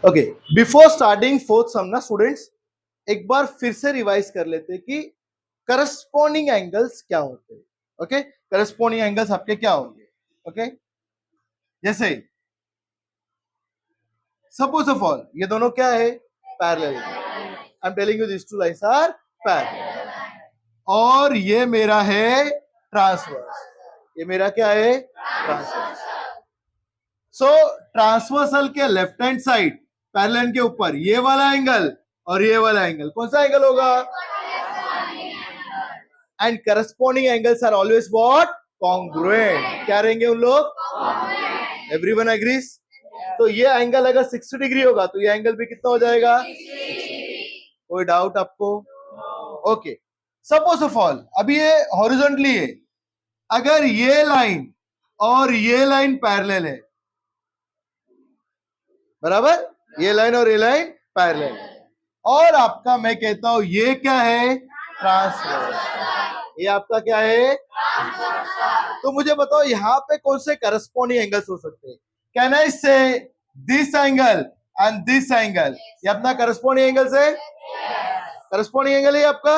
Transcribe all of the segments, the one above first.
Okay, before starting fourth सम ना students, एक बार फिर से रिवाइज कर लेते हैं कि करस्पॉन्डिंग एंगल्स क्या होते हैं। ओके, करस्पॉन्डिंग एंगल्स आपके क्या होंगे। ओके, जैसे सपोज ऑफ ऑल ये दोनों क्या है, parallel. I am telling you this two lines are parallel, और ये मेरा है ट्रांसवर्स। ये मेरा क्या है, ट्रांसवर्स। सो ट्रांसवर्सल के लेफ्ट हैंड साइड पैरेलल के ऊपर ये वाला एंगल और ये वाला एंगल कौन सा एंगल होगा, and corresponding angles are always what, congruent. क्या रहेंगे उन लोग, एवरीवन एग्रीज। तो ये एंगल अगर 60 डिग्री होगा तो ये एंगल भी कितना हो जाएगा, 60। कोई डाउट आपको? ओके, सपोज ऑफ ऑल अभी ये हॉरिजॉन्टली है, अगर ये लाइन और ये लाइन पैरेलल है, बराबर, ये लाइन और ये लाइन पैरेलल है, और आपका मैं कहता हूं ये क्या है, ट्रांसवर्स। ये आपका क्या है, तो मुझे बताओ यहां पे कौन से करस्पॉन्डिंग एंगल्स हो सकते हैं। Can I say this angle and this angle, ये अपना करस्पॉन्डिंग एंगल है, करस्पॉन्डिंग एंगल है आपका।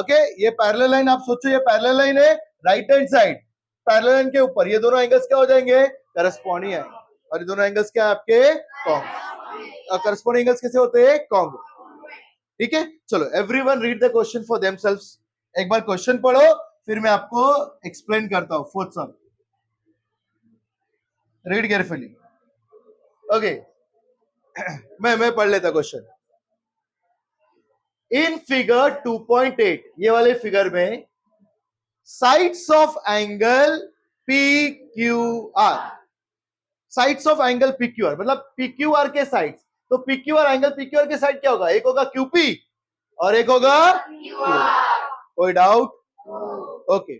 ओके, ये पैरेलल लाइन आप सोचो, ये पैरेलल लाइन है right hand side, parallel line के ऊपर ये दोनों एंगल्स क्या हो जाएंगे, करस्पॉन्डिंग एंगल, और ये दोनों एंगल्स क्या है आपके, कॉन्ग्रुएंट। करस्पॉन्डिंग एंगल्स कैसे होते हैं, कॉन्ग्रुएंट। ठीक है, चलो everyone read the question for themselves. एक बार क्वेश्चन पढ़ो फिर मैं आपको एक्सप्लेन करता हूं फोर्थ सम। Read carefully. ओके, मैं पढ़ लेता क्वेश्चन। इन फिगर 2.8, ये वाले फिगर में sides of angle P Q are, sides of angle P Q are मतलब पी क्यू आर के साइड्स, तो P Q R angle P Q are के साइड क्या होगा, एक होगा क्यूपी और एक होगा क्यूआर। कोई doubt? Okay,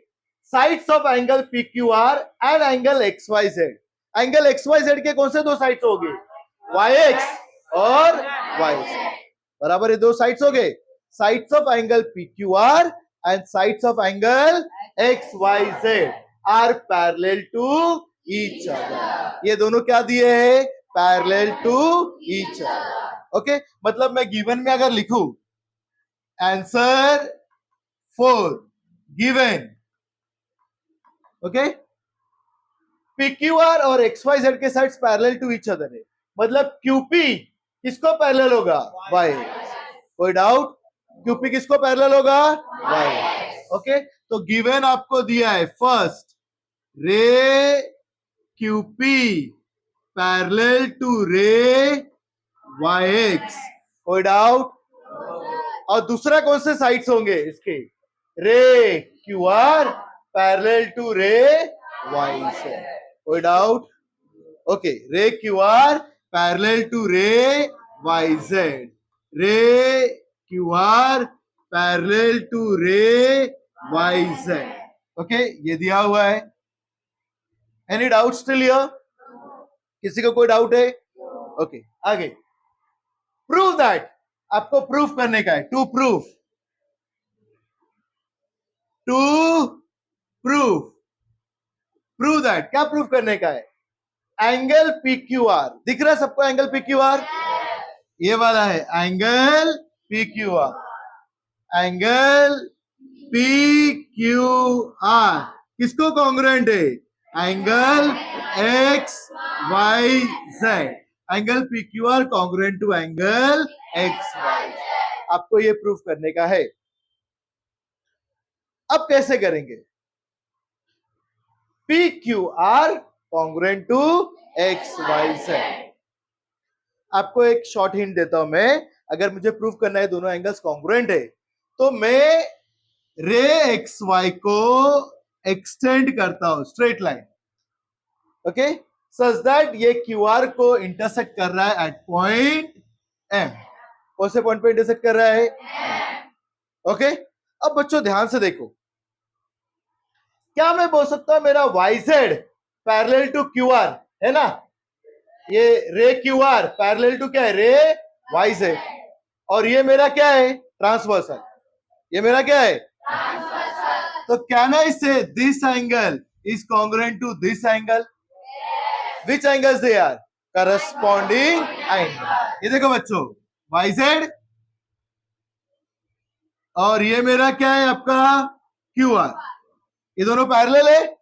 sides of angle P Q R and angle X Y Z. Angle X Y Z के कौन से दो साइड्स हो गए, वाई एक्स और वाई जेड, बराबर, ये दो साइड्स हो गए। Sides of angle P Q R and sides of angle X Y Z are parallel to each other. ये दोनों क्या दिए हैं, parallel to each other. Okay, मतलब मैं गिवन में अगर लिखूं answer for given, okay, PQR और XYZ के sides parallel to each other है, मतलब QP किसको पैरेलल होगा, YX। कोई डाउट? QP किसको पैरेलल होगा, YX। ओके, तो गिवन आपको दिया है first ray QP parallel to ray YX। कोई डाउट? और दूसरा कौन से साइड्स होंगे इसके, ray QR parallel to ray YZ। कोई doubt? Okay, ray QR parallel to ray YZ, ray QR parallel to ray YZ। Okay, ये दिया हुआ है। Any doubt still here? किसी को कोई डाउट है? ओके, आगे प्रूव दैट, आपको प्रूफ करने का है, to proof, to proof, prove that, क्या प्रूफ करने का है, एंगल पी क्यू आर, दिख रहा है सबको एंगल पी क्यू आर, ये वाला है angle P Q R, angle P Q R किसको कॉन्ग्रुएंट है, angle X Y Z, angle P Q R congruent to angle X Y Z. आपको ये प्रूफ करने का है। अब कैसे करेंगे, P Q R congruent to X Y Z. आपको एक शॉर्ट हिंट देता हूं मैं, अगर मुझे प्रूफ करना है दोनों एंगल्स कॉन्ग्रुएंट है, तो मैं रे एक्स वाई को एक्सटेंड करता हूं straight line, okay, such that ये क्यू आर को इंटरसेक्ट कर रहा है एट पॉइंट एम। कौन से पॉइंट पे इंटरसेक्ट कर रहा है, ओके। अब बच्चों ध्यान से देखो, क्या मैं बोल सकता हूं मेरा Y Z parallel to Q R है ना, ये रे क्यू आर पैरेलल टू क्या है, रे वाई जेड, और ये मेरा क्या है, ट्रांसवर्सल, ये मेरा क्या है, तो can I say this angle is congruent to this angle, which angles they are, corresponding angle. ये देखो बच्चों, वाई जेड और ये मेरा क्या है आपका क्यू आर, ये दोनों पैरेलल है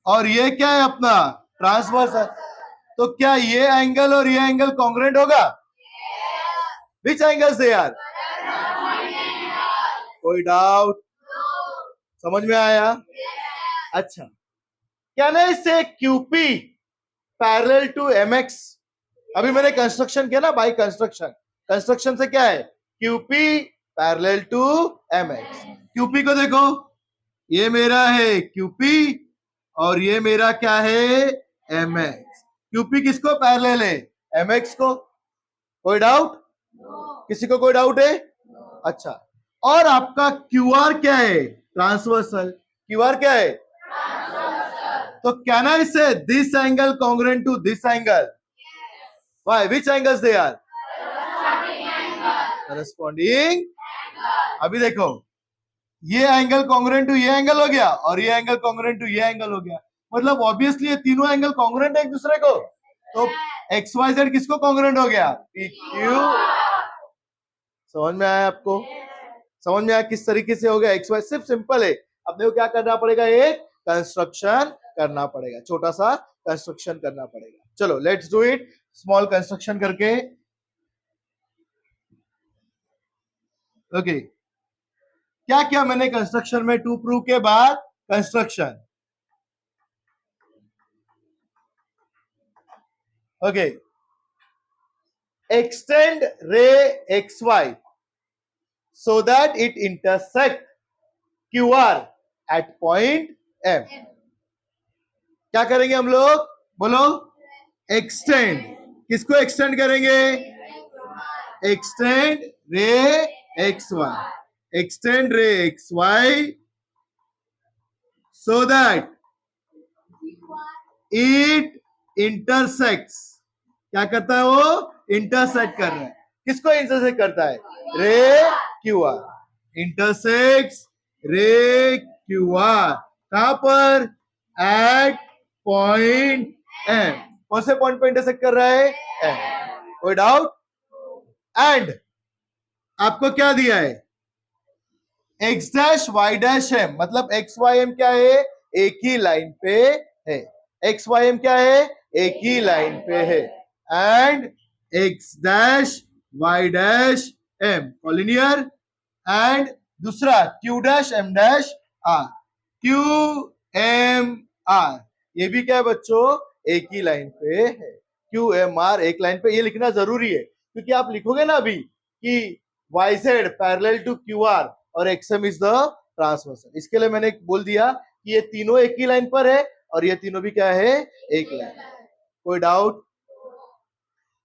और ये क्या है अपना ट्रांसवर्स है। तो क्या ये एंगल और ये एंगल कॉन्ग्रुएंट होगा? विच एंगल्स दे आर? कोई डाउट? समझ में आया? अच्छा, कैन आई से क्यूपी पैरेलल टू एमएक्स? अभी मैंने कंस्ट्रक्शन किया ना, बाय कंस्ट्रक्शन। कंस्ट्रक्शन से क्या है? QP parallel to MX. QP को देखो, ये मेरा है क्यूपी और ये मेरा क्या है एमएक्स। क्यूपी किसको पैरेलल है? एमएक्स को। कोई डाउट? किसी को कोई डाउट है? अच्छा, और आपका क्यूआर क्या है? ट्रांसवर्सल। क्यूआर क्या है? तो can I say this angle congruent to this angle? Why? Which angles they are? Corresponding. अभी देखो, ये एंगल कॉन्ग्रुएंट टू ये एंगल हो गया और ये एंगल कॉन्ग्रुएंट टू ये एंगल हो गया। मतलब ऑब्वियसली ये तीनों एंगल कॉन्ग्रुएंट है एक दूसरे को। तो एक्स वाई जेड किसको कॉन्ग्रुएंट हो गया? P Q. समझ में आया आपको? समझ में आया किस तरीके से हो गया एक्स वाई? सिर्फ सिंपल है, अपने को क्या करना पड़ेगा? एक कंस्ट्रक्शन करना पड़ेगा, छोटा सा कंस्ट्रक्शन करना पड़ेगा। चलो let's do it, small construction करके। ओके, क्या क्या मैंने कंस्ट्रक्शन में टू प्रूव के बाद construction. Okay, extend ray xy so that it intersect QR at point M। क्या करेंगे हम लोग? बोलो। एक्सटेंड। किसको एक्सटेंड करेंगे? Extend ray X Y. Extend ray X Y so that it intersects। क्या करता है वो? इंटरसेक्ट कर रहा है। किसको इंटरसेक्ट करता है? Ray Q R. Intersects ray Q R कहां पर? At point M. कौन से पॉइंट पे इंटरसेक्ट कर रहा है? एम। कोई डाउट? एंड आपको क्या दिया है? X dash Y dash M, मतलब एक्स वाई एम क्या है? एक ही लाइन पे है। एक्स वाई एम क्या है? एक ही लाइन पे है। And X dash Y dash M collinear. And दूसरा Q dash M dash R. Q M R ये भी क्या है बच्चों? एक ही लाइन पे है। क्यू एम आर एक लाइन पे, ये लिखना जरूरी है क्योंकि आप लिखोगे ना अभी कि Y Z parallel to Q R और एक्सएम इज द ट्रांसवर्सल। इसके लिए मैंने बोल दिया कि ये तीनों एक ही लाइन पर है और ये तीनों भी क्या है? एक लाइन। कोई डाउट?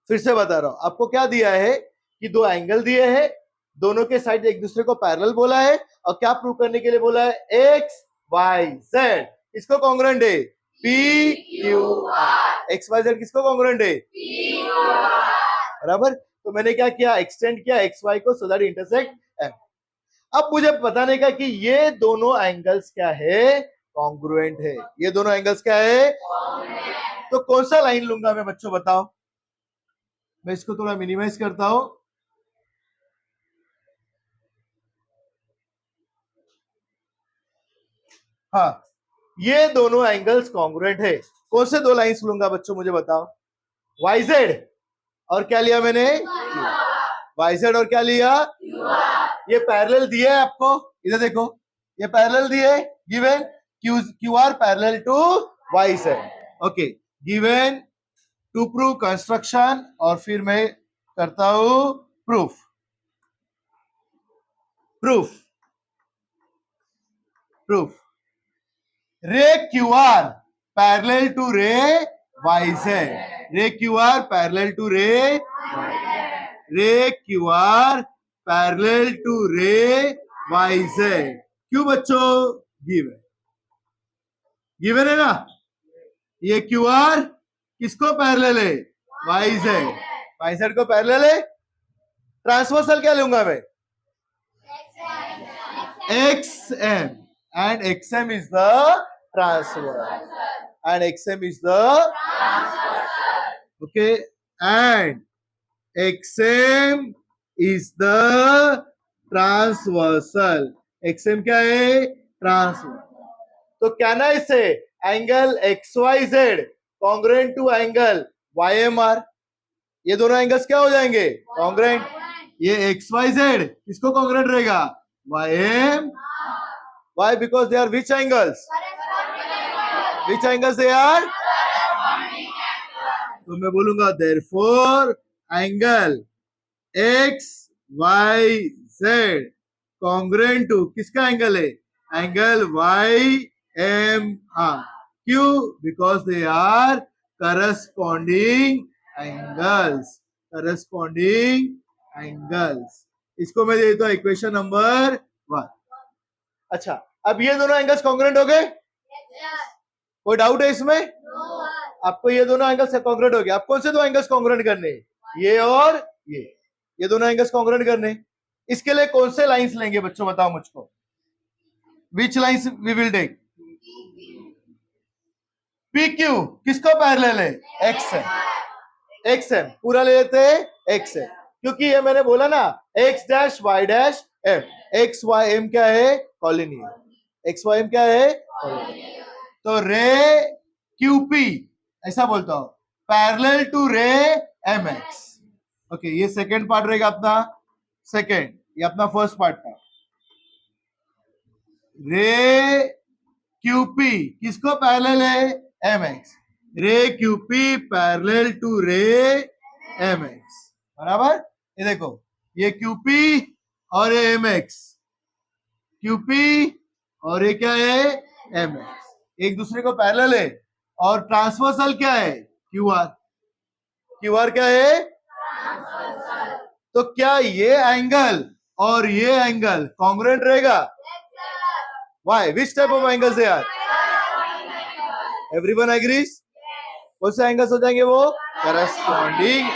फिर से बता रहा हूं, आपको क्या दिया है कि दो एंगल दिए हैं, दोनों के साइड एक दूसरे को पैरेलल बोला है और क्या प्रूव करने के लिए बोला है? एक्स वाई जेड किसको कॉन्ग्रुएंट है? P Q R. X Y Z किसको कॉन्ग्रुएंट है? बराबर। तो मैंने क्या किया? एक्सटेंड किया एक्स वाई को सो दैट इंटरसेक्ट एम। अब मुझे बताने का कि ये दोनों एंगल्स क्या है? कॉन्ग्रुएंट है। ये दोनों एंगल्स क्या है? तो कौन सा लाइन लूंगा मैं बच्चों? बताओ। मैं इसको थोड़ा मिनिमाइज करता हूं। हाँ, ये दोनों एंगल्स कॉन्ग्रुएंट है। कौन से दो लाइंस लूंगा बच्चों मुझे बताओ? वाई जेड और क्या लिया मैंने? वाई जेड और क्या लिया? ये पैरेलल दिया है आपको, इधर देखो, ये पैरेलल दिए given Q R parallel to Y Z. Okay, given to prove construction और फिर मैं करता हूं proof. Proof proof ray Q R parallel to ray Y Z. Ray Q R parallel to ray Q R parallel to ray Y Z. क्यों बच्चों? Given. Given है ना? ये क्यू आर किसको पैरेलल है? Y Z. वाई जेड को parallel है। Transversal क्या लूंगा मैं? X M. And X M is the transverse and X M is the Okay, and XM is the transversal. XM क्या है? ट्रांसवर्सल. तो can I say angle XYZ congruent to angle YMR. ये दोनों angles क्या हो जाएंगे? Congruent. ये XYZ किसको कॉन्ग्रेंट रहेगा? YM. Why? Because they are which angles? Which angles they are? तो मैं बोलूंगा therefore angle XYZ congruent to किसका एंगल है? Angle YMR. क्यों? Because they are corresponding angles. Corresponding angles. इसको मैं देता हूं इक्वेशन नंबर 1. अच्छा, अब ये दोनों एंगल्स कॉन्ग्रेंट हो गए? कोई डाउट है इसमें? आपको ये दोनों एंगल्स कॉन्ग्रेंट हो गए. आप कौन से दो एंगल्स कॉन्ग्रेंट करने? ये और ये दोनों एंगल्स कॉन्ग्रेंट करने. इसके लिए कौन से लाइंस लेंगे बच्चों, बताओ मुझको. Which lines we will take? PQ किसको पैरेलल है? XM. XM पूरा ले लेते हैं XM, क्योंकि ये मैंने बोला ना X dash Y dash M. XYM क्या है? कॉलिनियर. XYM क्या है? कॉलिनियर. तो रे QP ऐसा बोलता हूं पैरेलल टू रे MX. ओके, ये सेकेंड पार्ट रहेगा अपना. सेकेंड, ये अपना फर्स्ट पार्ट था. रे QP किसको पैरेलल है? MX. रे QP पैरेलल टू रे MX. बराबर. ये देखो, ये QP और ये MX. QP और ये क्या है? MX. एक दूसरे को पैरेलल है. और ट्रांसवर्सल क्या है? QR. QR क्या है? तो क्या ये एंगल और ये एंगल कॉन्ग्रुएंट रहेगा? Why? Which type of angles they are? Everyone agrees? कौन से एंगल्स हो जाएंगे वो? करस्पॉन्डिंग.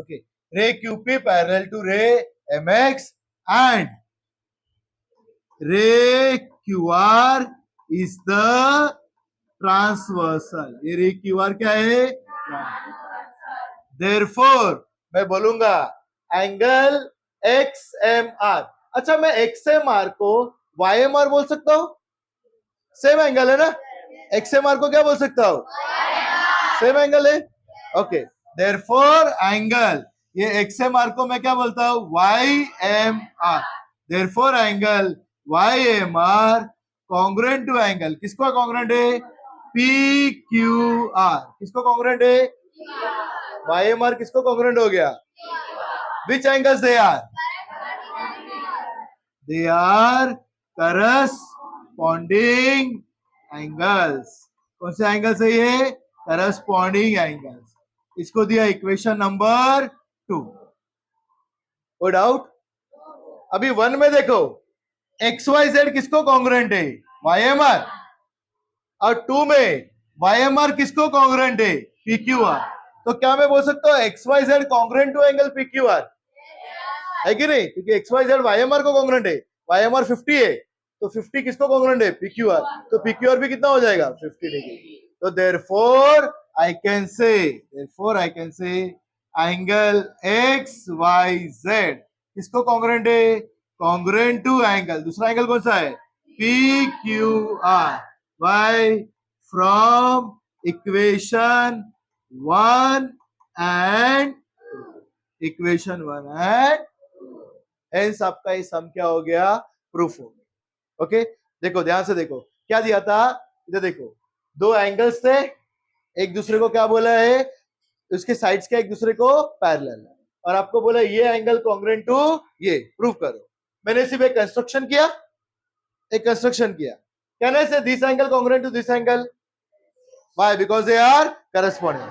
ओके, रे QP पैरेलल टू रे MX एंड रे QR इज द ट्रांसवर्सल. ये रे QR क्या है? Therefore मैं बोलूंगा एंगल XMR. अच्छा, मैं XMR को YMR बोल सकता हूं? सेम एंगल है ना. XMR को क्या बोल सकता हूं? सेम एंगल है. ओके, देयरफॉर एंगल ये XMR को मैं क्या बोलता हूं? YMR. Therefore angle YMR congruent to angle किसको कॉन्ग्रुएंट है? PQR. किसको कॉन्ग्रुएंट है? YMR किसको कॉन्ग्रुएंट हो गया? Which angles they are? They are corresponding angles. कौन से एंगल्स है ये? Corresponding angles. इसको दिया इक्वेशन नंबर 2. कोई डाउट? अभी 1 में देखो XYZ किसको कॉन्ग्रुएंट है? YMR. और 2 में YMR किसको कॉन्ग्रुएंट है? PQR. तो क्या मैं बोल सकता हूँ XYZ congruent to angle PQR है कि नहीं? क्योंकि XYZ YMR को कॉन्ग्रुएंट है. YMR 50 है, तो 50 किसको कॉन्ग्रुएंट है? PQR. तो PQR भी कितना हो जाएगा? 50 डिग्री. तो therefore I can say angle XYZ किसको कॉन्ग्रुएंट है? Congruent to angle. दूसरा एंगल कौन सा है? PQR. Why? From equation 1 and equation 1 and hence आपका ये सम क्या हो गया? प्रूफ हो गया. ओके, देखो ध्यान से देखो क्या दिया था. इधर देखो, दो एंगल्स थे, एक दूसरे को क्या बोला है? उसके साइड्स के एक दूसरे को पैरेलल, और आपको बोला ये एंगल कॉन्ग्रुएंट टू ये. प्रूव करो. मैंने सिर्फ एक कंस्ट्रक्शन किया. Can I say this angle congruent to this angle? Why? Because they are corresponding.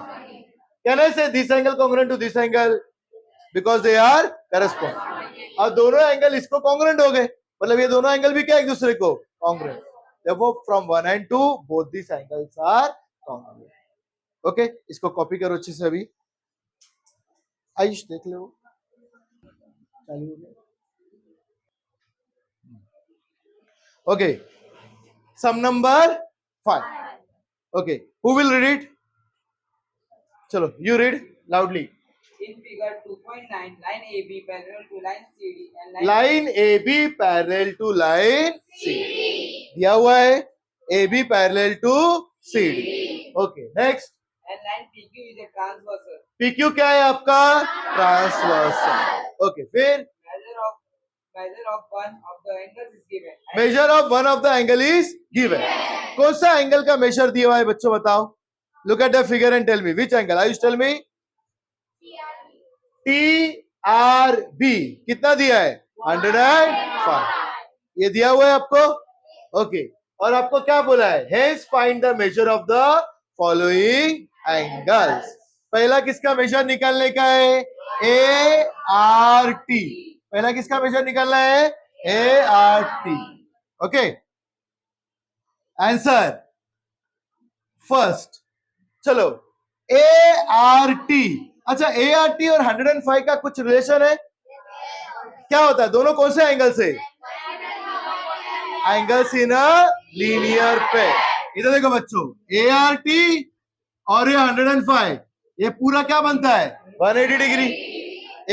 Can I say this angle congruent to this angle? Because they are corresponding. और दोनों angle इसको congruent हो गए, मतलब ये दोनों एंगल भी क्या एक दूसरे को congruent. Therefore, from 1 and 2 both these angles are congruent. Okay, इसको कॉपी करो अच्छे से. अभी आयुष देख लो चालू हो गया. Okay, sum number 5. Okay, who will read it? चलो you read loudly. In figure 2.9, line AB parallel to line CD and line A B parallel to line C दिया हुआ है. A B parallel to C D. Okay next. and line PQ is a transversal. PQ क्या है आपका? Transversal. Okay फिर Measure of one of the angles is given. Measure of one of the angle is given. कौन सा angle का major दिया हुआ है बच्चों बताओ. Look at the figure and tell me which angle. I tell me. TRB कितना दिया है? 105. ये दिया हुआ है आपको. ओके और आपको क्या बोला है? Hence find the measure of the following angles. पहला किसका मेजर निकालने का है? ART. पहला किसका मेजर निकालना है? ART. Okay answer first. चलो ART. अच्छा ART और 105 का कुछ रिलेशन है? क्या होता है? दोनों कौन से एंगल से? Angles in a linear pair. इधर देखो बच्चों ART और ये 105 ये पूरा क्या बनता है? 180 डिग्री.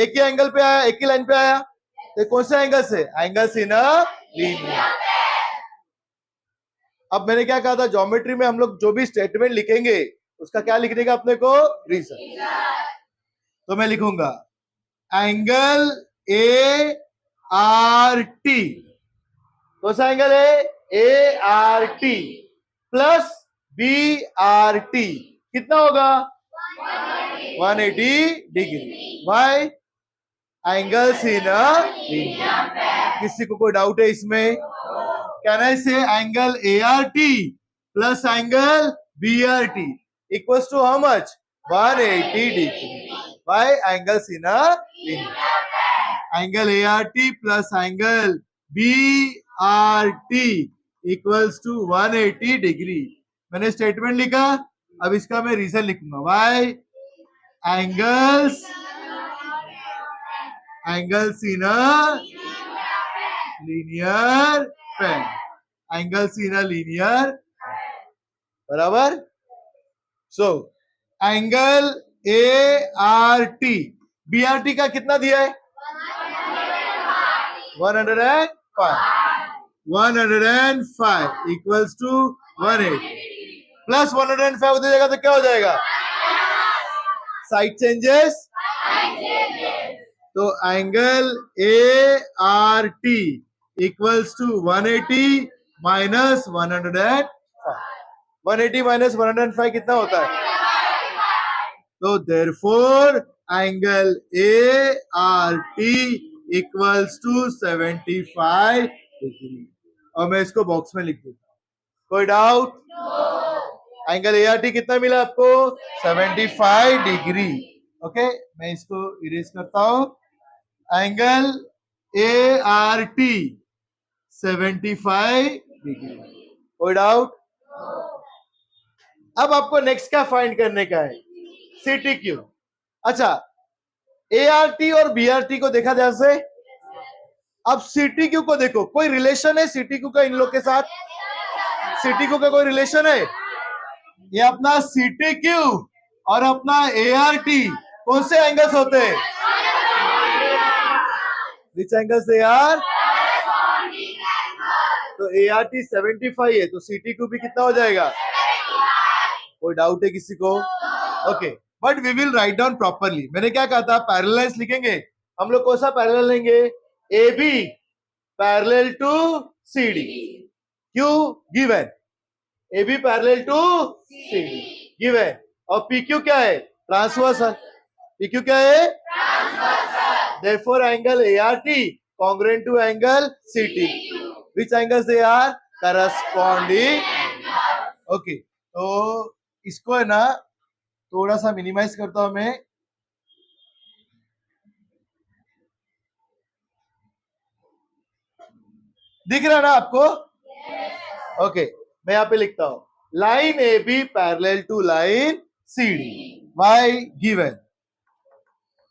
एक ही एंगल पे आया, एक ही लाइन पे आया. तो कौन से एंगल से? Angles in a linear. अब मैंने क्या कहा था? ज्योमेट्री में हम लोग जो भी स्टेटमेंट लिखेंगे उसका क्या लिखने का अपने को? रीजन. तो मैं लिखूंगा एंगल ART. कौन सा एंगल है? ART प्लस BRT कितना होगा? 180 degree. Why? Angles in a linear. किसी को कोई डाउट है इसमें? Can I say angle ART plus angle BRT equals to how much? 180 degree. Why? Angles in a linear. Angle ART plus angle BRT equals to 180 degree. मैंने statement लिखा. अब इसका मैं रीजन लिखूंगा. Why? Angles in a linear pair. Angles in a linear बराबर. So angle ART BRT का कितना दिया है? 105. 105 इक्वल्स टू 180 प्लस 105 हो जाएगा तो क्या हो जाएगा? Side changes. तो angle ART equals to 180 minus 105. 180 minus 105 कितना होता है? तो therefore angle ART equals to 75 degree. और मैं इसको बॉक्स में लिख देता हूं. कोई डाउट? एंगल ART कितना मिला आपको? 75 डिग्री. ओके मैं इसको इरेज करता हूं. Angle ART 75 degree. कोई डाउट? अब आपको नेक्स्ट क्या फाइंड करने का है? CTQ. अच्छा ART और BRT को देखा जैसे. अब CTQ को देखो. कोई रिलेशन है CTQ का इन लोग के साथ? CTQ का कोई रिलेशन है? ये अपना CTQ और अपना ART कौन से एंगल्स होते हैं? विच एंगल्स दे आर? तो ART 75 है तो CTQ भी कितना हो जाएगा? कोई डाउट है किसी को? Okay but we will write down properly. मैंने क्या कहा था? पैरेलल लिखेंगे. हम लोग कौन सा पैरेलल लेंगे? AB parallel to CD. क्यों? Given. AB parallel to CD given. और PQ क्या है? ट्रांसवर्सल. PQ क्या है? Transversal. Therefore angle ART congruent to angle CTQ. Which angles they are? Corresponding. Okay तो इसको है ना थोड़ा सा मिनिमाइज करता हूं मैं. दिख रहा ना आपको? ओके मैं यहां पे लिखता हूं line AB parallel to line CD. Why? Given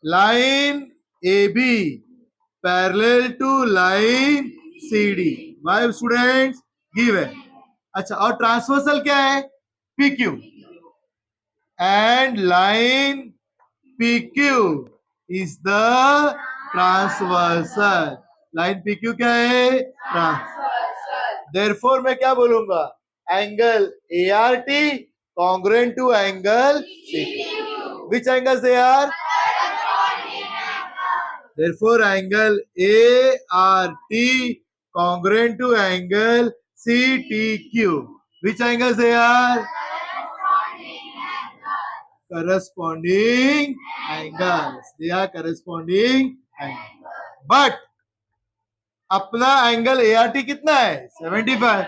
line AB parallel to line CD. Why students? Given. अच्छा और ट्रांसवर्सल क्या है? PQ. and line PQ is the transversal. Line PQ क्या है? Therefore मैं क्या बोलूंगा? Angle ART congruent to angle CQ. Which angles they are? Therefore angle ART congruent to angle CTQ. Which angles they are? Corresponding angles. They are corresponding angles. But अपना angle ART कितना है? 75.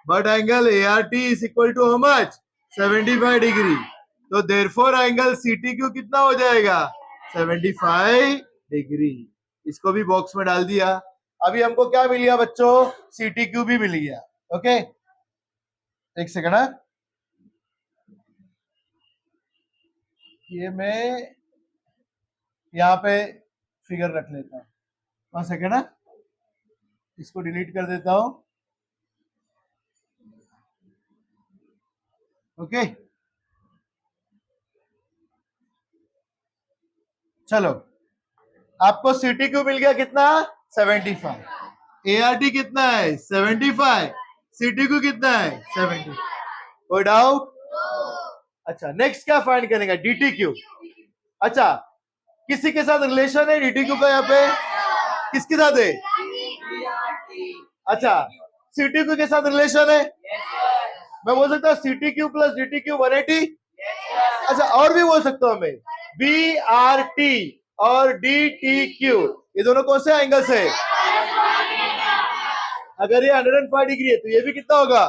But angle ART is equal to how much? 75 degree. तो therefore angle CTQ कितना हो जाएगा? 75 degree. इसको भी box में डाल दिया. अभी हमको क्या मिल गया बच्चों? CTQ भी मिल गया. ओके, एक सेकंड. ये मैं यहाँ पे फिगर रख लेता हूँ. 1 सेकंड. इसको डिलीट कर देता हूं. ओके, चलो. आपको CTQ मिल गया कितना? 75. ART कितना है? 75. CTQ कितना है? 75. कोई डाउट? अच्छा, नेक्स्ट क्या फाइंड करेंगे? DTQ. अच्छा, किसी के साथ रिलेशन है DTQ का? यहाँ पे किसके साथ है? अच्छा, CTQ के साथ रिलेशन है. मैं बोल सकता हूँ CTQ प्लस DTQ 180. अच्छा, और भी बोल सकता हूँ मैं BRT और DTQ. ये दोनों कौन से एंगल है? अगर ये 105 डिग्री है तो ये भी कितना होगा?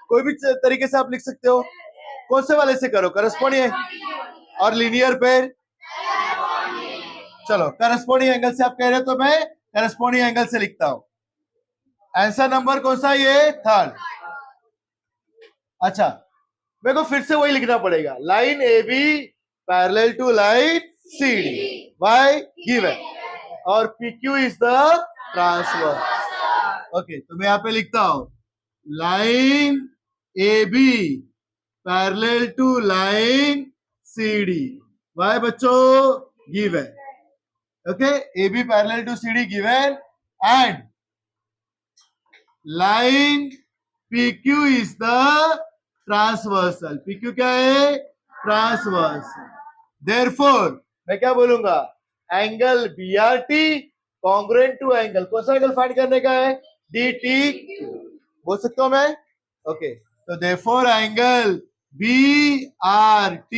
कोई भी तरीके से आप लिख सकते हो. कौन से वाले से करो? करस्पॉन्डिंग और लीनियर पेयर. चलो, करस्पॉन्डिंग एंगल से आप कह रहे हो तो मैं करस्पॉन्डिंग एंगल से लिखता हूं. आंसर नंबर कौन सा? ये थर्ड. अच्छा, मेरे को फिर से वही लिखना पड़ेगा. Line AB parallel to line CD by given और PQ is the transverse. Okay, तो मैं यहाँ पे लिखता हूं line AB parallel to line CD by बच्चों given. Okay, AB parallel to CD given and line PQ is the transversal. PQ क्या है? ट्रांसवर्सल. देयरफॉर मैं क्या बोलूंगा? Angle BRT congruent to angle. कौन सा एंगल फाइंड करने का है? DTQ. बोल सकता हूं मैं? ओके, तो therefore angle BRT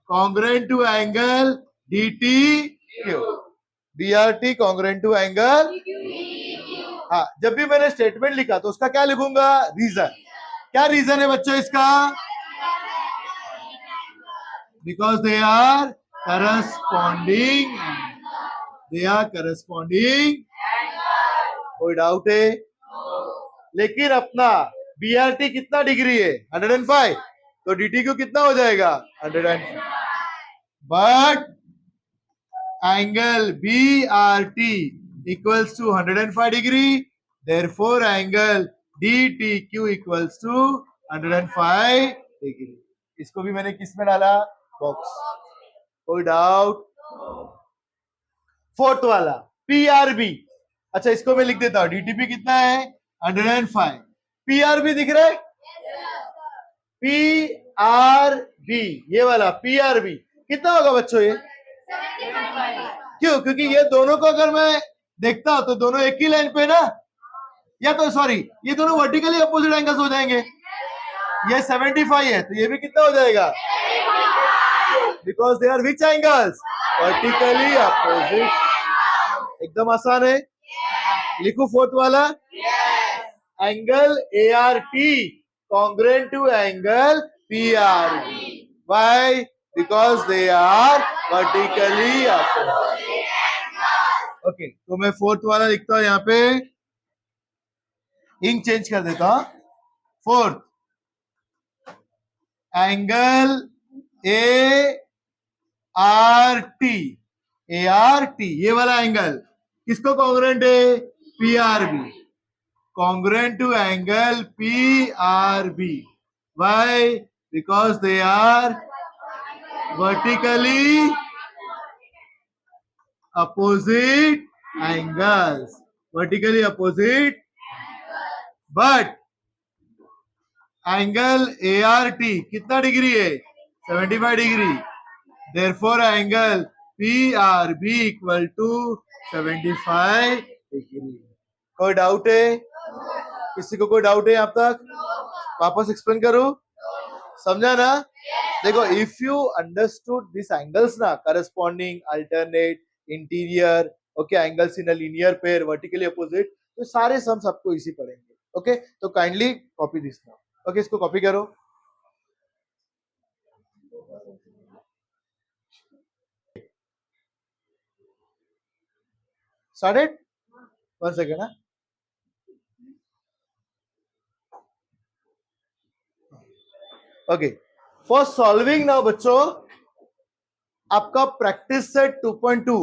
congruent to angle DTQ. BRT congruent to angle. हाँ, जब भी मैंने स्टेटमेंट लिखा तो उसका क्या लिखूंगा? रीजन. क्या रीजन है बच्चों इसका? Because they are corresponding. They are corresponding. कोई डाउट है? लेकिन अपना BRT कितना डिग्री है? 105. तो DTQ कितना हो जाएगा? 105. But angle BRT equals to 105 degree. Therefore, angle DTQ equals to 105 degree. इसको भी मैंने किस में डाला? बॉक्स. कोई डाउट? फोर्थ वाला PRB. अच्छा, इसको मैं लिख देता हूं. DTP कितना है? 105. PRB दिख रहा है? PRB, ये वाला PRB कितना होगा बच्चों? ये क्यों? क्योंकि ये दोनों को अगर मैं देखता हूं तो दोनों एक ही लाइन पे ना, या तो सॉरी, ये दोनों वर्टिकली अपोजिट एंगल्स हो जाएंगे. ये 75 है तो ये भी कितना हो जाएगा? Because they are which angles? Vertically opposite. एकदम आसान है. लिखो फोर्थ वाला. Angle ART congruent to angle PRB. Why? Because they are vertically opposite. Okay, तो मैं फोर्थ वाला लिखता हूं. यहाँ पे इंक चेंज कर देता हूं. फोर्थ एंगल ART, ये वाला एंगल किसको कॉन्ग्रुएंट है? PRB. Congruent to angle PRB. Why? because they are vertically opposite angles. Vertically opposite, but angle ART कितना डिग्री है? 75 degree. Therefore, angle PRB equal to 75 degree. कोई डाउट है? किसी को कोई डाउट है अब तक? वापस एक्सप्लेन करूं? समझा ना? देखो, if you understood this angles ना, corresponding, alternate, interior, okay, angles in a linear pair, vertically opposite, तो सारे सम्स आपको इसी पढ़ेंगे. ओके, तो kindly copy this now. Okay, इसको कॉपी करो. Started? 1 second. Huh? Okay. For solving now, बच्चों, आपका प्रैक्टिस सेट 2.2.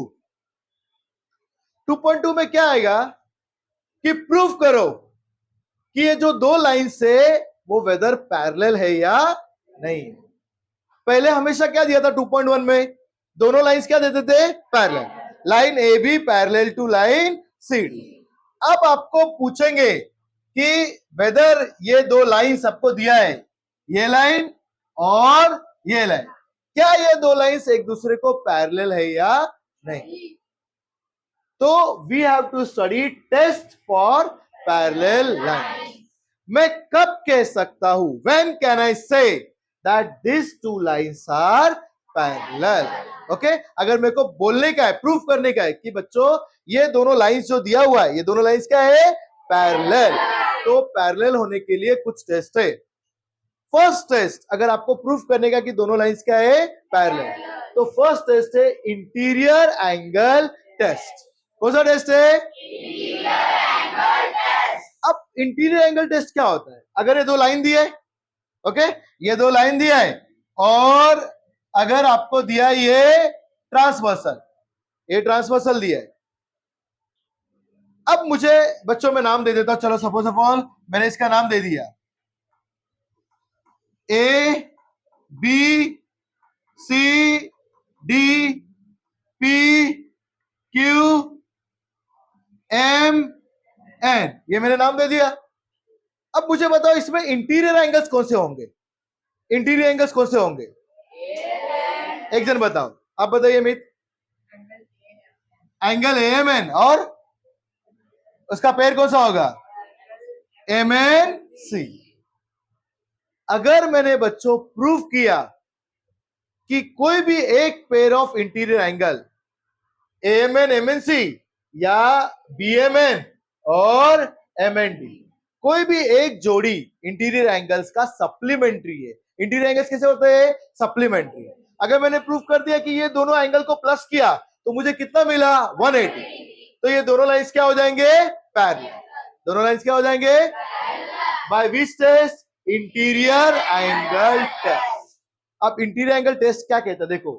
2.2 में क्या आएगा कि प्रूफ करो कि ये जो दो लाइन से वो वेदर पैरेलल है या नहीं. पहले हमेशा क्या दिया था 2.1 में? दोनों लाइंस क्या देते थे? Parallel. Line A B parallel to line C D. अब आपको पूछेंगे कि वेदर ये दो लाइंस आपको दिया है, ये लाइन और ये लाइन, क्या ये दो लाइंस एक दूसरे को पैरेलल है या नहीं. तो we have to study test for parallel line. मैं कब कह सकता हूं, when can I say that this two lines are parallel. Okay, अगर मेरे को बोलने का है, प्रूफ करने का है कि बच्चों ये दोनों लाइंस जो दिया हुआ है, ये दोनों लाइंस क्या है? पैरेलल. तो पैरेलल होने के लिए कुछ टेस्ट है. फर्स्ट टेस्ट, अगर आपको प्रूफ करने का कि दोनों लाइंस क्या है? पैरेलल, तो फर्स्ट टेस्ट है इंटीरियर एंगल टेस्ट. कौन सा टेस्ट है? Interior angle test. अब इंटीरियर एंगल टेस्ट क्या होता है? अगर ये दो लाइन दिए, ओके, ये दो लाइन दिया है और अगर आपको दिया ये ट्रांसवर्सल, ये ट्रांसवर्सल दिया है. अब मुझे बच्चों में नाम दे देता हूं. चलो, सपोज ऑफ ऑल मैंने इसका नाम दे दिया A B C D P Q M N, ये मैंने नाम दे दिया. अब मुझे बताओ इसमें इंटीरियर एंगल्स कौन से होंगे? इंटीरियर एंगल्स कौन से होंगे? एक जन बताओ. आप बताइए मित. एंगल एएमएन, और उसका पेयर कौन सा होगा? एमएन सी. अगर मैंने बच्चों प्रूफ किया कि कोई भी एक pair of interior angle AMN MNC या बीएमएन और एमएनडी, कोई भी एक जोड़ी इंटीरियर एंगल्स का सप्लीमेंट्री है. इंटीरियर एंगल्स कैसे होते हैं? सप्लीमेंट्री. अगर मैंने प्रूफ कर दिया कि ये दोनों एंगल को प्लस किया तो मुझे कितना मिला? 180. तो ये दोनों लाइंस क्या हो जाएंगे? पैरेलल. दोनों लाइंस क्या हो जाएंगे? By which test? Interior angle test. अब इंटीरियर एंगल टेस्ट क्या कहता है? देखो,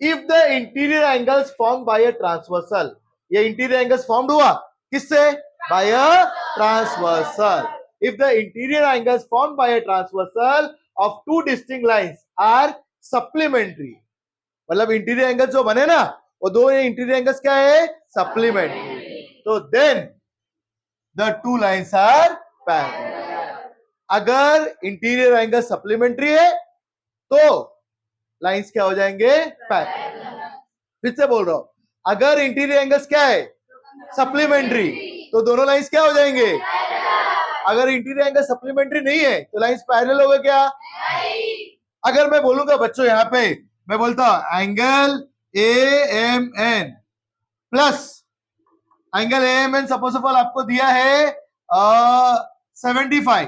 if the interior angles form by a transversal, ये इंटीरियर एंगल्स फॉर्म्ड हुआ किससे? By a transversal. If the interior angles formed by a transversal of two distinct lines are supplementary, मतलब interior angles जो बने ना, वो दो इंटीरियर एंगल्स क्या है? सप्लीमेंट्री. तो then the two lines are parallel. अगर इंटीरियर एंगल सप्लीमेंट्री है तो लाइंस क्या हो जाएंगे? पैरेलल. फिर से बोल रहा हूं, अगर इंटीरियर एंगल्स क्या है? सप्लीमेंट्री, तो दोनों लाइंस क्या हो जाएंगे? अगर इंटीरियर एंगल सप्लीमेंट्री नहीं है तो लाइंस पैरेलल होगा क्या? अगर मैं बोलूंगा बच्चों, यहां पे मैं बोलता हूं angle AMN plus angle AMN, suppose of all आपको दिया है 75,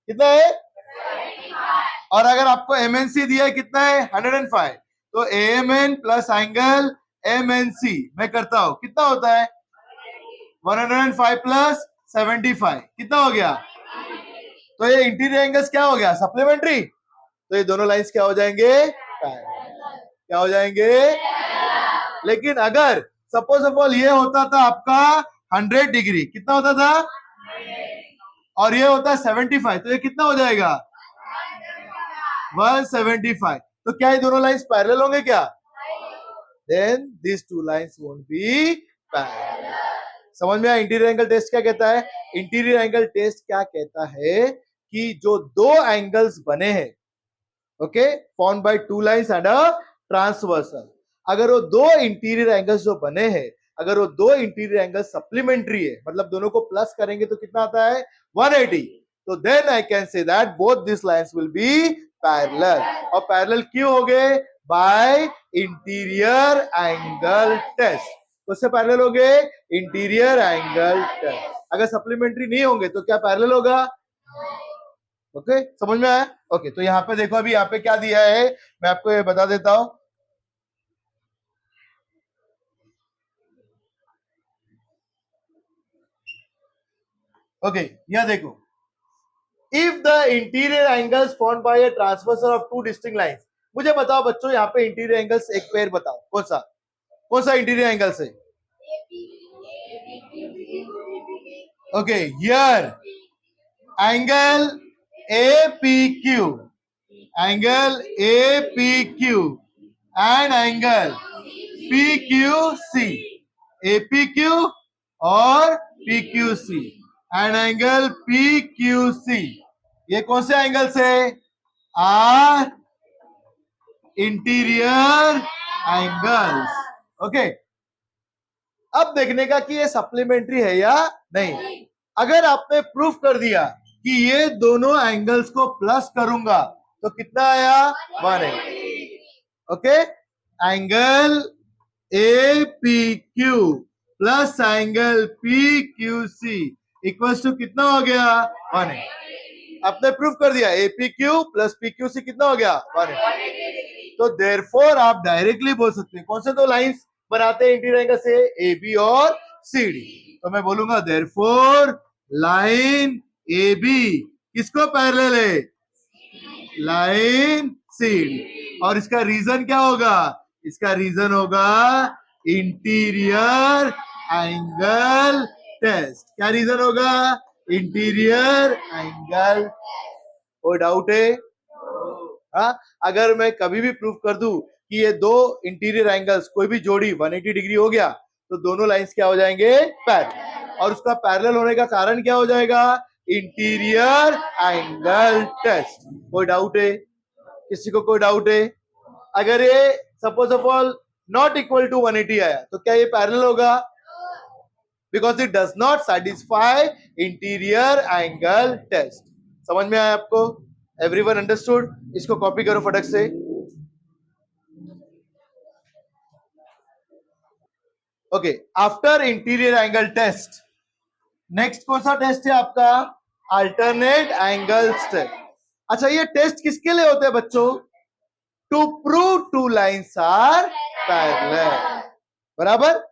कितना है? 75. और अगर आपको एमएनसी दिया है कितना है? 105. तो एएमएन प्लस एंगल एमएनसी मैं करता हूं, कितना होता है? 105 प्लस 75 कितना हो गया? तो ये इंटीरियर एंगल्स क्या हो गया? सप्लीमेंट्री. तो ये दोनों लाइंस क्या हो जाएंगे? क्या हो जाएंगे? लेकिन अगर सपोज ऑफ ऑल ये होता था आपका 100 डिग्री, कितना होता था? और ये होता है 75, तो ये कितना हो जाएगा? 175। तो क्या ये दोनों लाइंस पैरेलल होंगे क्या? Then this two lines won't be parallel. समझ में आया इंटीरियर एंगल टेस्ट क्या कहता है? इंटीरियर एंगल टेस्ट क्या कहता है कि जो दो एंगल्स बने हैं, okay, formed by two lines and a transversal, अगर वो दो इंटीरियर एंगल्स जो बने हैं, अगर वो दो इंटीरियर एंगल सप्लीमेंट्री है, मतलब दोनों को प्लस करेंगे तो कितना आता है? 180। तो then I can say that both this lines will be parallel. और पैरेलल क्यों हो गए? By interior angle test. उससे पैरेलल हो गए इंटीरियर एंगल टेस्ट। अगर सप्लीमेंट्री नहीं होंगे तो क्या पैरेलल होगा? ओके, समझ में आया? ओके, तो यहाँ पे देखो, अभी यहाँ पे क्या दिया है मैं आपको ये बता देता हूं। ओके, यहाँ देखो, if the interior angles formed by a transversal of two distinct lines. मुझे बताओ बच्चों, यहाँ पे इंटीरियर एंगल्स एक पेयर बताओ, कौन सा इंटीरियर एंगल से? Okay, here angle APQ, angle APQ and angle PQC, APQ और PQC एंड एंगल PQC, ये कौन से एंगल से? Are interior angles. ओके, अब देखने का कि ये सप्लीमेंट्री है या नहीं। अगर आपने प्रूफ कर दिया कि ये दोनों एंगल्स को प्लस करूंगा तो कितना आया? 180। Okay, angle APQ plus angle PQC equals to कितना हो गया? 180। आपने प्रूफ कर दिया APQ प्लस PQC कितना हो गया? 180। तो देयरफॉर आप डायरेक्टली बोल सकते हैं कौन से दो लाइंस बनाते हैं इंटीरियर एंगल से? AB और CD। तो मैं बोलूंगा देयरफॉर लाइन AB किसको पैरेलल है? Line CD। और इसका रीजन क्या होगा? इसका रीजन होगा इंटीरियर एंगल टेस्ट। क्या रीजन होगा? Interior angle. कोई डाउट है? हाँ, अगर मैं कभी भी प्रूफ कर दूं कि ये दो इंटीरियर एंगल्स कोई भी जोड़ी 180 डिग्री हो गया तो दोनों लाइंस क्या हो जाएंगे? पैरेलल। और उसका पैरेलल होने का कारण क्या हो जाएगा? Interior angle test. कोई डाउट है? किसी को कोई डाउट है? अगर ये suppose of all not equal to 180 आया तो क्या ये पैरेलल होगा? Because it does not satisfy interior angle test. समझ में आया आपको? Everyone understood? इसको कॉपी करो फटक से। Okay, after interior angle test next कौन सा टेस्ट है आपका? Alternate angle test. अच्छा, ये टेस्ट किसके लिए होते हैं बच्चों? To prove two lines are parallel. बराबर?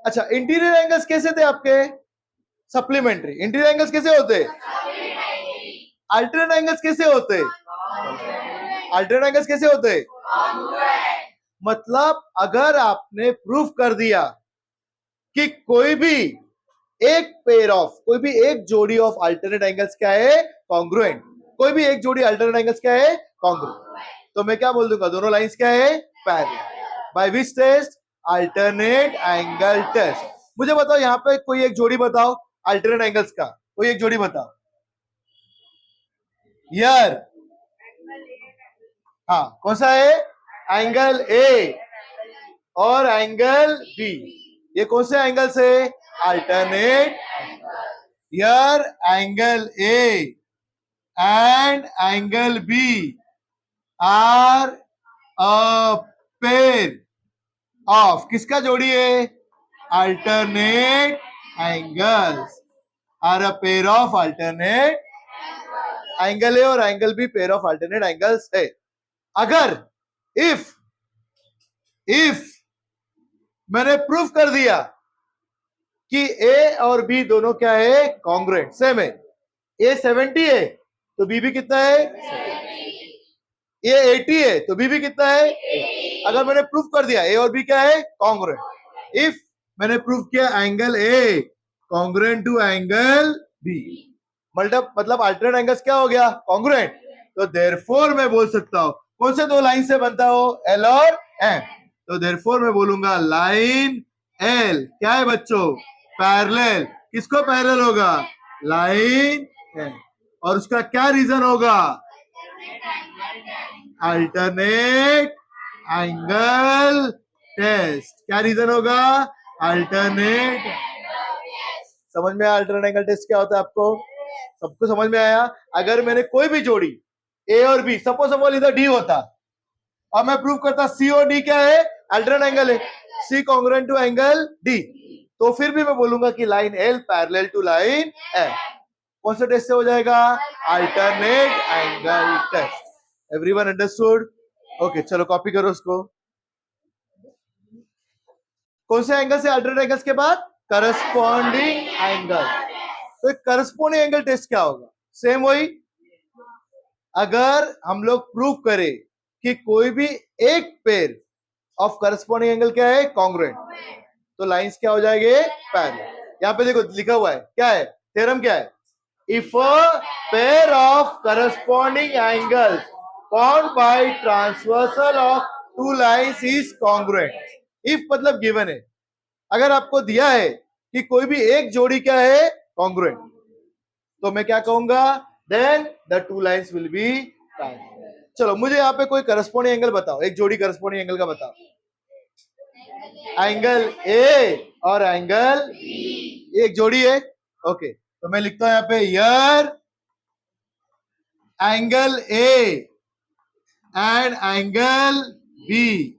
अच्छा, इंटीरियर एंगल्स कैसे थे आपके? सप्लीमेंट्री। इंटीरियर एंगल्स कैसे होते? अल्टरनेट एंगल्स कैसे होते? अल्टरनेट एंगल्स कैसे होते? मतलब अगर आपने प्रूफ कर दिया कि कोई भी एक जोड़ी ऑफ अल्टरनेट एंगल्स क्या है? कॉन्ग्रुएंट। कोई भी एक जोड़ी अल्टरनेट एंगल्स क्या है? कॉन्ग्रुएंट। तो मैं क्या बोल दूंगा? दोनों लाइंस क्या है? Parallel. By which test? Alternate angle test. मुझे बताओ यहाँ पे कोई एक जोड़ी बताओ अल्टरनेट एंगल्स का, कोई एक जोड़ी बताओ। यार, हाँ, कौन सा है? एंगल ए और एंगल बी। ये कौन से एंगल से? अल्टरनेट। यार angle A and angle B are a pair of, किसका जोड़ी है? Alternate angles. Are a pair of alternate angle A और angle B pair of alternate angles है। अगर इफ मैंने प्रूफ कर दिया कि ए और बी दोनों क्या है? कॉन्ग्रुएंट, सेम है। ए 70 है तो बी भी कितना है? ए 80 है तो बी भी कितना है? अगर मैंने प्रूफ कर दिया ए और बी क्या है? कॉन्ग्रुएंट। इफ मैंने प्रूफ किया angle A congruent to angle B, मतलब अल्टरनेट एंगल्स क्या हो गया? कॉन्ग्रुएंट। तो देयरफॉर मैं बोल सकता हूं कौन से दो लाइन से बनता हो, एल और एम। तो देयरफॉर मैं बोलूंगा लाइन एल क्या है बच्चों, पैरेलल। किसको पैरेलल होगा, लाइन एल। और उसका क्या रीजन होगा, अल्टरनेट एंगल टेस्ट। क्या रीजन होगा, अल्टरनेट। समझ में आया अल्टरनेट एंगल टेस्ट क्या होता है आपको, सबको समझ में आया। अगर मैंने कोई भी जोड़ी ए और बी, सपोज सपोज इधर डी होता और मैं प्रूव करता सी और डी क्या है, अल्टरनेट एंगल है, C congruent to angle D, तो फिर भी मैं बोलूंगा कि line L parallel to line L. कौन सा टेस्ट से हो जाएगा, alternate angle test. Everyone understood, okay चलो कॉपी करो उसको। कौन से एंगल से अल्टरनेट एंगल्स के बाद, करस्पॉन्डिंग एंगल। तो करस्पॉन्डिंग एंगल टेस्ट क्या होगा, सेम वही। अगर हम लोग प्रूव करें कि कोई भी एक पेयर ऑफ करस्पॉन्डिंग एंगल क्या है, कॉन्ग्रुएंट, तो लाइंस क्या हो जाएंगे, पैरेलल। यहाँ पे देखो लिखा हुआ है क्या है, थ्योरम क्या है, if a pair of corresponding angles found by transversal of two lines is congruent. If मतलब गिवन है, अगर आपको दिया है कि कोई भी एक जोड़ी क्या है, कॉन्ग्रुएंट, तो मैं क्या कहूंगा, then the two lines will be parallel. चलो मुझे यहाँ पे कोई करस्पॉन्डिंग एंगल बताओ, एक जोड़ी करस्पॉन्डिंग एंगल का बताओ। एंगल ए और एंगल बी, एक जोड़ी है, ओके। तो मैं लिखता हूं यहाँ पे यर angle A and angle B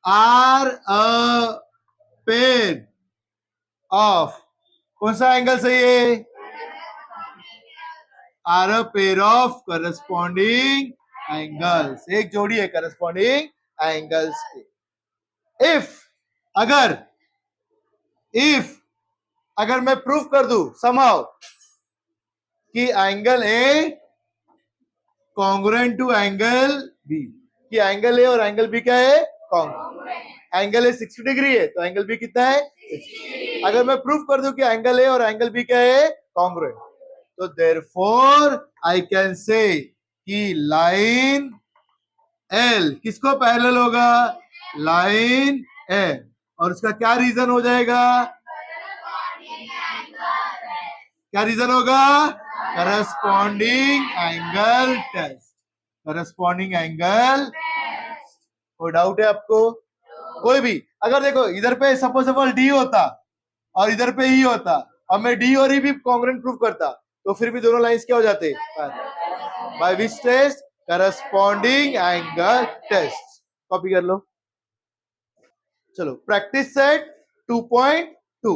are a pair of, कौन सा एंगल सही है, are a pair of corresponding angles, एक जोड़ी है करस्पॉन्डिंग एंगल्स की। इफ अगर, इफ अगर मैं प्रूफ कर दूं समहाउ कि angle A congruent to angle B, कि एंगल ए और एंगल बी क्या है, कॉन्ग्रुएंट। एंगल ए 60 डिग्री है तो एंगल बी कितना है, 60। अगर मैं प्रूफ कर दूं कि एंगल ए और एंगल बी क्या है, कॉन्ग्रुएंट, तो देयरफॉर आई कैन से कि लाइन एल किसको पैरेलल होगा, लाइन एल। और उसका क्या रीजन हो जाएगा, क्या रीजन होगा, corresponding angle test, corresponding angle. कोई डाउट है आपको, कोई भी। अगर देखो इधर पे सपोज सपोज डी होता और इधर पे ई होता और मैं डी और ई भी कॉन्ग्रुएंट प्रूव करता, तो फिर भी दोनों लाइंस क्या हो जाते, by which test, corresponding angle test. Copy कर लो। चलो practice set 2.2,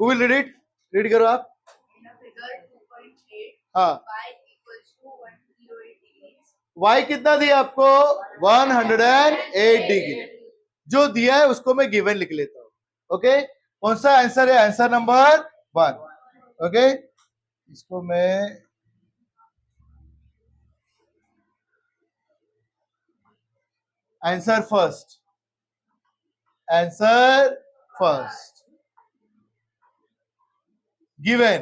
who will read it, read करो आप। हाँ, y कितना दिया आपको, 108 डिग्री। जो दिया है उसको मैं गिवन लिख लेता हूं, ओके। कौन सा आंसर है, आंसर नंबर 1, ओके। इसको मैं answer first, answer first given,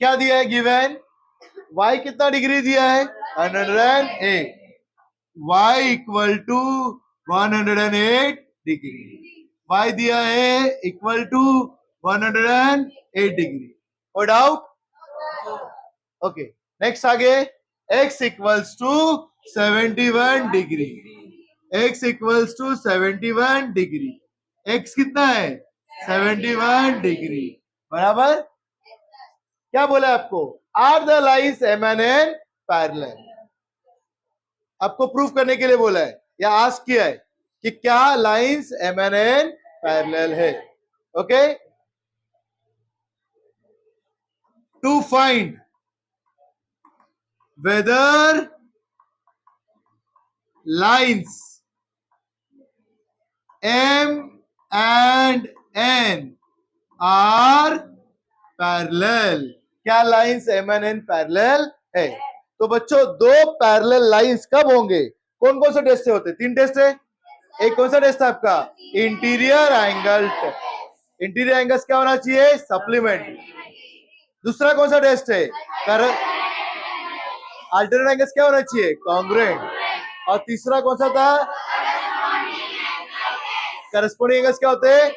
क्या दिया है गिवन, y कितना डिग्री दिया है, 108, y equal to 108 degree, y दिया है इक्वल टू 108 डिग्री। कोई डाउट, ओके। नेक्स्ट आगे, x equals to 71 degree, x equals to 71 degree, x कितना है, 71 डिग्री, बराबर। क्या बोला आपको, are the lines M N N parallel, आपको प्रूफ करने के लिए बोला है या आस्क किया है कि क्या lines M N N parallel है, okay. To find whether lines M and N are parallel, क्या lines M and N parallel है। तो बच्चों दो पैरेलल लाइंस कब होंगे, कौन कौन से टेस्ट से होते, तीन टेस्ट है। एक कौन सा टेस्ट है आपका, interior angle test. Interior angles क्या होना चाहिए, सप्लीमेंट्री। दूसरा कौन सा टेस्ट है? अल्टरनेट एंगल्स क्या होना चाहिए? कॉन्ग्रुएंट। और तीसरा कौन सा था? करस्पॉन्डिंग एंगल्स क्या होते हैं?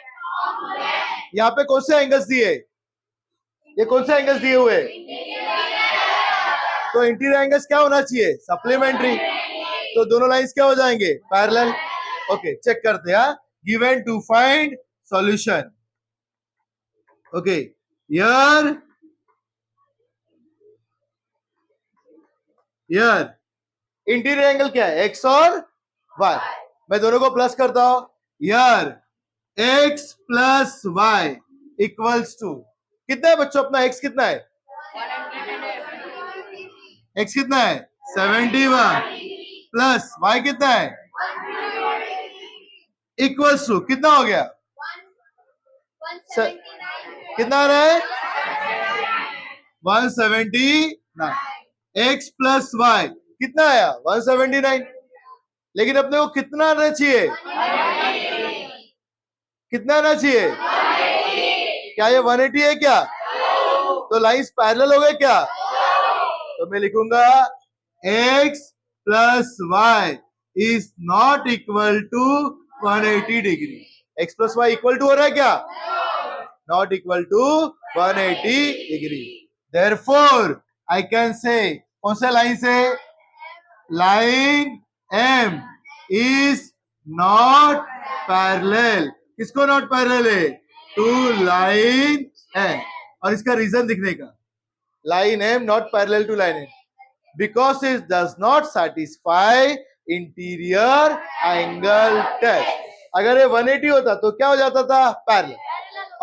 यहाँ पे कौन से एंगल्स दिए? ये कौन से एंगल्स दिए हुए? तो इंटीरियर एंगल्स क्या होना चाहिए? सप्लीमेंट्री। तो दोनों लाइंस क्या हो जाएंगे? पैरेलल। ओके, चेक करते हैं। Given to find solution. Okay, here interior angle क्या है? एक्स और वाई। मैं दोनों को प्लस करता हूं। Here X plus Y equals to कितना है बच्चों? अपना एक्स कितना है? एक्स कितना है? 71 प्लस वाई कितना है? इक्वल्स टू कितना हो गया? कितना आ रहा है? 179। एक्स प्लस वाई कितना आया? 179। लेकिन अपने को कितना आना चाहिए? कितना आना चाहिए? क्या ये 180 है क्या? तो लाइंस पैरेलल हो गए क्या? तो मैं लिखूंगा x plus Y is not equal to 180 degree. x plus Y equal to हो रहा है क्या? Not equal to 180 degree. Therefore I can say, कौन सा लाइन से? Line m is not parallel. किसको नॉट पैरेलल है? To line m। और इसका रीजन दिखने का, line M not parallel to line M because it does not satisfy interior angle test. अगर ये 180 होता तो क्या हो जाता था? पैरेलल।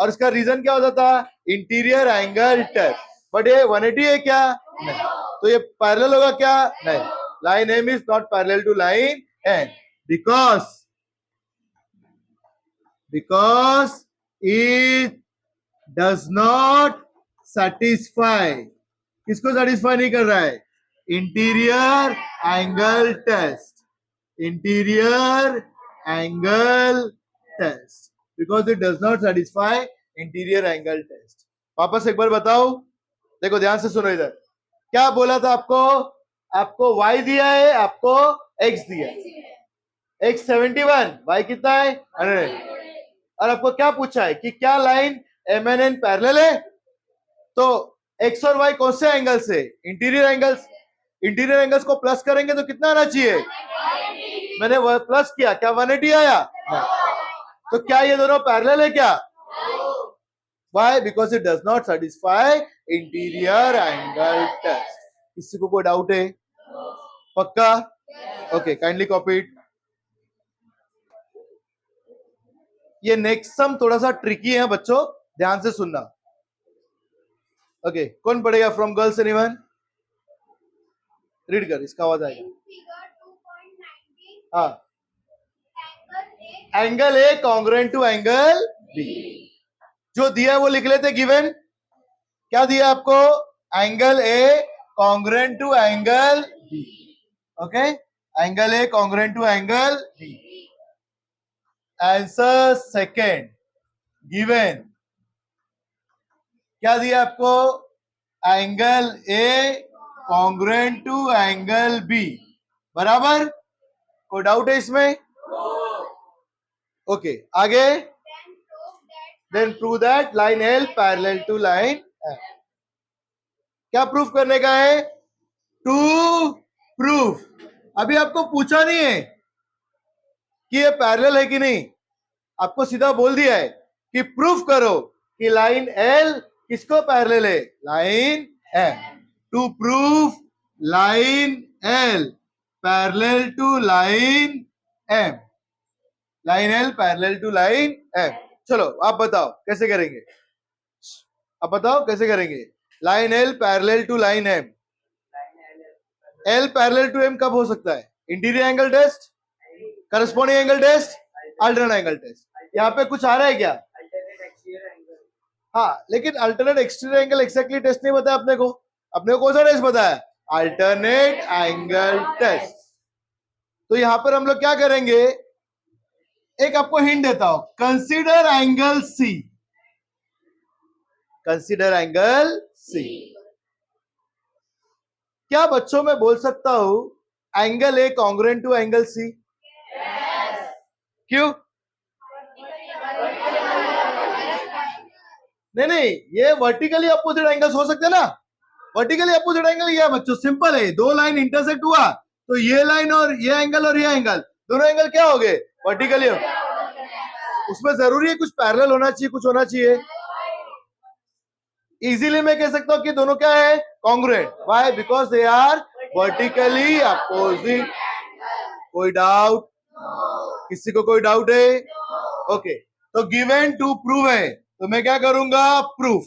और इसका रीजन क्या होता था? Interior angle test. बट ये 180 है क्या? नहीं। तो ये पैरेलल होगा क्या? नहीं। Line M is not parallel to line N because it does not satisfy, किसको सेटिस्फाई नहीं कर रहा है? Interior angle test. Interior angle test because it does not satisfy interior angle test. वापस एक बार बताओ, देखो ध्यान से सुनो इधर। क्या बोला था आपको? आपको y दिया है, आपको x दिया है। x 71, y कितना है? 100। और आपको क्या पूछा है कि क्या लाइन MNN पैरेलल है? तो x और y कौन से एंगल से? Interior angles. इंटीरियर एंगल्स को प्लस करेंगे तो कितना आना चाहिए? मैंने वह प्लस किया, क्या 180 आया? तो क्या ये दोनों पैरेलल है क्या? Why? Because it does not satisfy interior angle test. किसी को कोई डाउट है? पक्का? Okay, kindly copy it. ये नेक्स्ट सम थोड़ा सा ट्रिकी है बच्चों, ध्यान से सुनना। ओके, कौन पढ़ेगा? From girls anyone? रीड कर, इसका आवाज आएगा। हाँ, angle A congruent to angle B. जो दिया है वो लिख लेते। गिवन क्या दिया आपको? Angle A congruent to angle B. Okay, angle A congruent to angle B. Answer second given क्या दिया आपको? Angle A congruent to angle B बराबर। कोई डाउट है इसमें? ओके, आगे। Then prove that line L parallel to line M. क्या proof करने का है? To proof. अभी आपको पूछा नहीं है कि ये पैरेलल है कि नहीं, आपको सीधा बोल दिया है कि प्रूफ करो कि लाइन एल किसको पैरेलल है? Line M. To proof line L parallel to line M. Line L parallel to line M. चलो आप बताओ कैसे करेंगे? आप बताओ कैसे करेंगे? Line L parallel to line M. L parallel to M कब हो सकता है? Interior angle test, corresponding angle test, alternate angle test. यहाँ पे कुछ आ रहा है क्या? हाँ, लेकिन alternate exterior angle exactly test नहीं बताया अपने को। अपने को कौन सा टेस्ट बताया? Alternate angle test. तो यहां पर हम लोग क्या करेंगे? एक आपको हिंट देता हूं, consider angle C. Consider angle C. क्या बच्चों में बोल सकता हूं angle A congruent to angle C? क्यों? नहीं, ये वर्टिकली अपोजिट एंगल्स हो सकते हैं ना। वर्टिकली अपोजिट एंगल ये है बच्चों, सिंपल है। दो लाइन इंटरसेक्ट हुआ तो ये लाइन और ये एंगल दोनों एंगल क्या हो गए? वर्टिकली हो गए। उसमें जरूरी है कुछ पैरेलल होना चाहिए, कुछ होना चाहिए। इजीली मैं कह सकता हूं कि दोनों क्या है? Congruent. Why? Because they are vertically opposite. कोई डाउट? किसी को कोई डाउट है? ओके, तो गिवन टू प्रूव है, तो मैं क्या करूंगा? प्रूफ।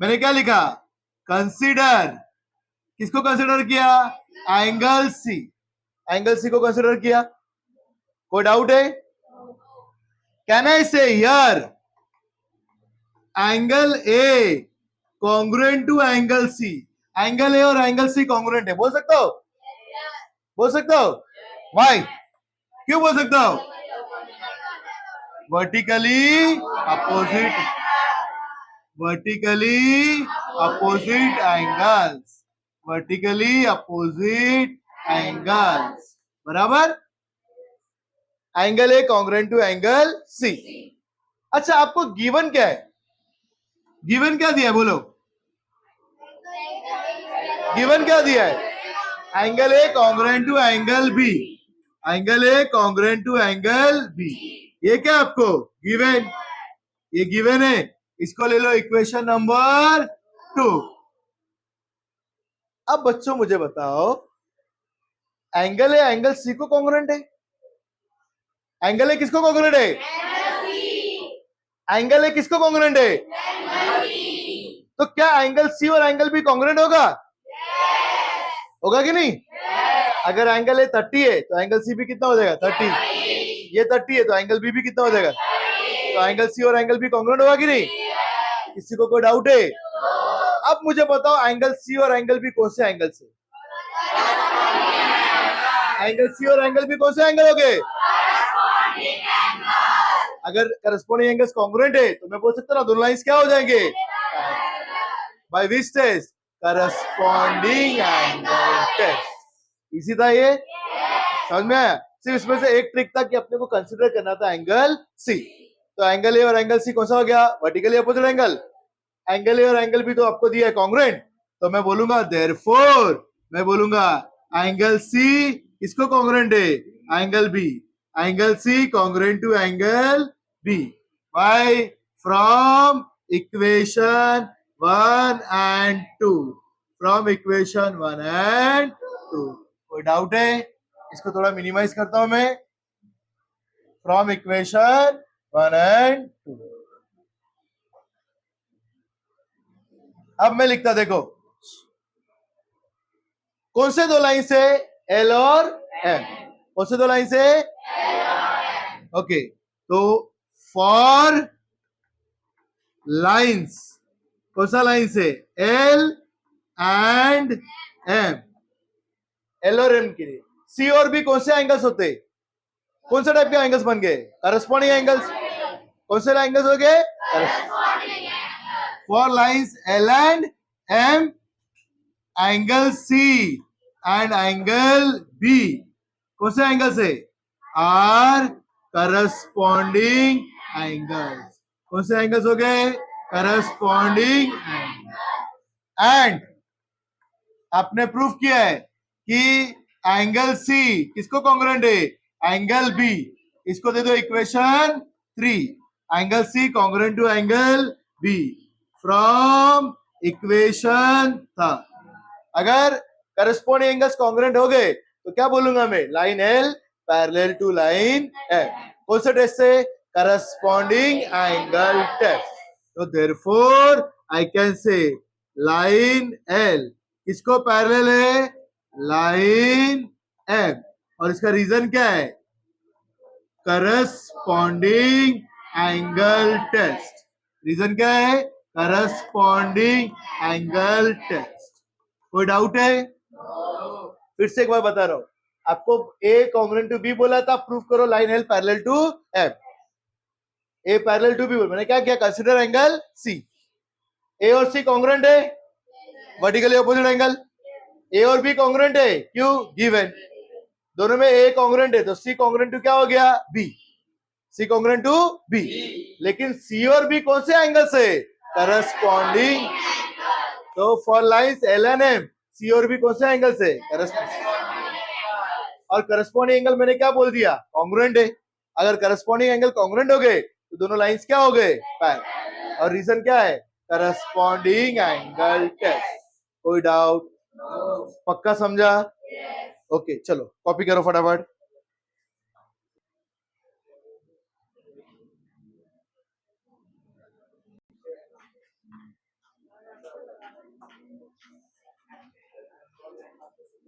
मैंने क्या लिखा? कंसीडर। किसको कंसीडर किया? Angle C. एंगल सी को कंसीडर किया। कोई डाउट है? Can I say here angle A congruent to angle C? Angle A और एंगल सी कॉन्ग्रुएंट है, बोल सकता हो? बोल सकता हो? व्हाई? क्यों बोल सकता हो? Vertically opposite, vertically opposite angles, vertically opposite angles, बराबर। Angle A congruent to angle C. अच्छा, आपको गिवन क्या है? गिवन क्या दिया है बोलो? गिवन क्या दिया है? Angle A congruent to angle B. Angle A congruent to angle B, ये क्या आपको गिवन? ये गिवन है, इसको ले लो इक्वेशन नंबर 2। अब बच्चों मुझे बताओ, एंगल ए एंगल सी को कॉन्ग्रुएंट है? एंगल ए किसको कॉन्ग्रुएंट है? एंगल ए किसको कॉन्ग्रुएंट है? तो क्या एंगल सी और एंगल बी कॉन्ग्रुएंट होगा? होगा कि नहीं? अगर एंगल ए 30 है तो एंगल सी भी कितना हो जाएगा? 30। ये 30 है तो एंगल बी भी कितना हो जाएगा? तो एंगल सी और एंगल बी कॉन्ग्रुएंट होगा कि नहीं? किसी को कोई डाउट है? अब मुझे बताओ एंगल सी और एंगल बी कौन से एंगल से? एंगल सी और एंगल बी कौन से एंगल हो गए? अगर करस्पॉन्डिंग एंगल्स कॉन्ग्रुएंट है तो मैं बोल सकता हूं ना, दोनों लाइंस क्या हो जाएंगे? By which test? Corresponding angle test. इसी था ये, समझ में आया? सिर्फ इसमें से एक ट्रिक था कि अपने को कंसीडर करना था एंगल सी। तो एंगल ए और एंगल सी कौन सा हो गया? Vertically opposite angle. Angle A और एंगल बी तो आपको दिया है कॉन्ग्रुएंट, तो मैं बोलूंगा देयरफॉर, मैं बोलूंगा एंगल सी किसको कॉन्ग्रुएंट है? Angle B. Angle C congruent to angle B by from equation 1 and 2। From equation 1 and 2। कोई डाउट है? इसको थोड़ा मिनिमाइज करता हूं मैं। From equation 1 and 2। अब मैं लिखता, देखो कौन से दो लाइन से? एल और एम। कौन से दो लाइन से? ओके, तो फॉर लाइंस, कौन सा लाइन से? L and M. एल और एम के लिए सी और बी कौन से एंगल्स होते? कौन से टाइप के एंगल्स बन गए? Corresponding angles. कौन से एंगल्स हो गए? For lines L and M, angle C and angle B कौन से एंगल से? Are corresponding angles. कौन से एंगल्स हो गए? Corresponding angle. एंड आपने प्रूफ किया है कि एंगल सी किसको कॉन्ग्रुएंट है? Angle B. इसको दे दो equation 3। Angle C congruent to angle B from equation था। अगर करस्पॉन्डिंग एंगल्स कॉन्ग्रुएंट हो गए तो क्या बोलूंगा मैं? Line L parallel to line M. कौन से टेस्ट से? Corresponding angle test. तो therefore I can say line L किसको पैरेलल है? Line M. और इसका रीजन क्या है? Corresponding angle test. रीजन क्या है? Corresponding angle test. कोई डाउट है? फिर से एक बार बता रहा हूं आपको, ए कॉन्ग्रुएंट टू बी बोला था, प्रूफ करो line L parallel to M. A parallel to B बोला, मैंने क्या किया? Consider angle C. ए और सी कॉन्ग्रुएंट है, वर्टिकली अपोजिट एंगल, ए और बी कॉन्ग्रुएंट है, क्यों, गिवन, दोनों में ए कॉन्ग्रुएंट है तो सी कॉन्ग्रुएंट टू क्या हो गया, B, C congruent to B, लेकिन सी और बी कौन से एंगल से, करस्पॉन्डिंग, तो for lines L and M C और बी कौन से एंगल से, करस्पॉन्डिंग, और करस्पॉन्डिंग एंगल मैंने क्या बोल दिया, कॉन्ग्रुएंट है, अगर करस्पॉन्डिंग एंगल कॉन्ग्रुएंट हो गए तो दोनों लाइंस क्या हो गए, पैरेलल, और रीजन क्या है, करस्पॉन्डिंग एंगल टेस्ट, कोई डाउट, पक्का समझा, ओके चलो कॉपी करो फटाफट।